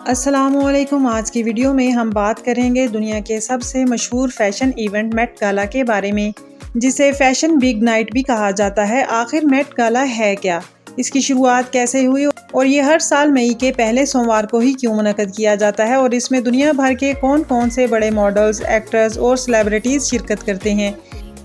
السلام علیکم۔ آج کی ویڈیو میں ہم بات کریں گے دنیا کے سب سے مشہور فیشن ایونٹ میٹ گالا کے بارے میں، جسے فیشن بگ نائٹ بھی کہا جاتا ہے۔ آخر میٹ گالا ہے کیا؟ اس کی شروعات کیسے ہوئی اور یہ ہر سال مئی کے پہلے سوموار کو ہی کیوں منعقد کیا جاتا ہے، اور اس میں دنیا بھر کے کون کون سے بڑے ماڈلز، ایکٹرز اور سیلیبریٹیز شرکت کرتے ہیں؟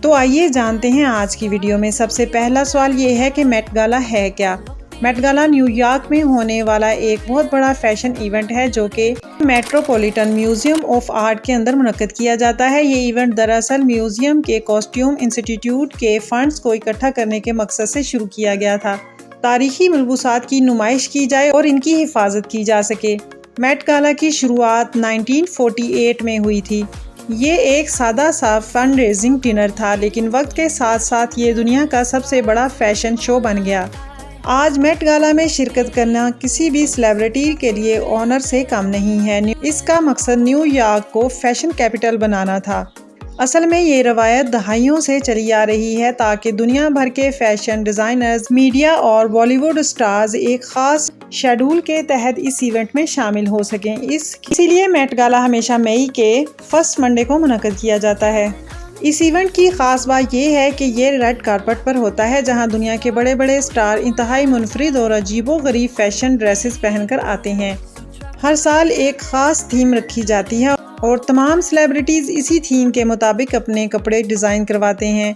تو آئیے جانتے ہیں آج کی ویڈیو میں۔ سب سے پہلا سوال یہ ہے کہ میٹ گالا ہے کیا؟ میٹ گالا نیو یارک میں ہونے والا ایک بہت بڑا فیشن ایونٹ ہے جو کہ میٹروپولیٹن میوزیم آف آرٹ کے اندر منعقد کیا جاتا ہے۔ یہ ایونٹ دراصل میوزیم کے کاسٹیوم انسٹی ٹیوٹ کے فنڈز کو اکٹھا کرنے کے مقصد سے شروع کیا گیا تھا، تاریخی ملبوسات کی نمائش کی جائے اور ان کی حفاظت کی جا سکے۔ میٹ گالا کی شروعات 1948 میں ہوئی تھی۔ یہ ایک سادہ سا فنڈ ریزنگ ڈنر تھا، لیکن وقت کے ساتھ ساتھ یہ دنیا کا سب سے بڑا فیشن شو بن گیا۔ آج میٹ گالا میں شرکت کرنا کسی بھی سیلیبریٹی کے لیے آنر سے کم نہیں ہے۔ اس کا مقصد نیو یارک کو فیشن کیپٹل بنانا تھا۔ اصل میں یہ روایت دہائیوں سے چلی آ رہی ہے تاکہ دنیا بھر کے فیشن ڈیزائنرز، میڈیا اور بالی ووڈ اسٹارز ایک خاص شیڈول کے تحت اس ایونٹ میں شامل ہو سکیں۔ اسی لیے میٹ گالا ہمیشہ مئی کے فرسٹ منڈے کو منعقد کیا جاتا ہے۔ اس ایونٹ کی خاص بات یہ ہے کہ یہ ریڈ کارپٹ پر ہوتا ہے، جہاں دنیا کے بڑے بڑے اسٹار انتہائی منفرد اور عجیب و غریب فیشن ڈریسز پہن کر آتے ہیں۔ ہر سال ایک خاص تھیم رکھی جاتی ہے اور تمام سیلیبریٹیز اسی تھیم کے مطابق اپنے کپڑے ڈیزائن کرواتے ہیں۔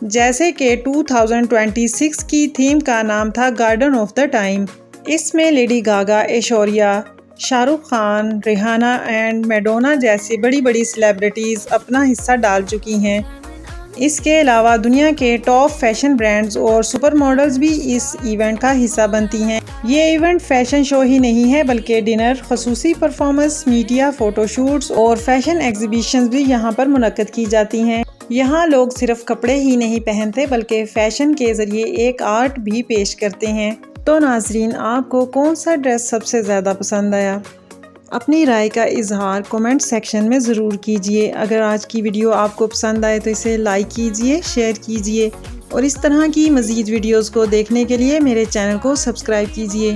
جیسے کہ 2026 کی تھیم کا نام تھا گارڈن آف دا ٹائم۔ اس میں Lady Gaga, Aishwarya, Shah Rukh Khan, Rehana and Madonna جیسی بڑی بڑی سیلیبریٹیز اپنا حصہ ڈال چکی ہیں۔ اس کے علاوہ دنیا کے ٹاپ فیشن برانڈز اور سپر ماڈلز بھی اس ایونٹ کا حصہ بنتی ہیں۔ یہ ایونٹ فیشن شو ہی نہیں ہے بلکہ ڈنر، خصوصی پرفارمنس، میڈیا فوٹو شوٹس اور فیشن ایگزیبیشنز بھی یہاں پر منعقد کی جاتی ہیں۔ یہاں لوگ صرف کپڑے ہی نہیں پہنتے بلکہ فیشن کے ذریعے ایک آرٹ بھی پیش کرتے ہیں۔ تو ناظرین، آپ کو کون سا ڈریس سب سے زیادہ پسند آیا؟ اپنی رائے کا اظہار کومنٹ سیکشن میں ضرور کیجیے۔ اگر آج کی ویڈیو آپ کو پسند آئے تو اسے لائک کیجیے، شیئر کیجیے اور اس طرح کی مزید ویڈیوز کو دیکھنے کے لیے میرے چینل کو سبسکرائب کیجیے۔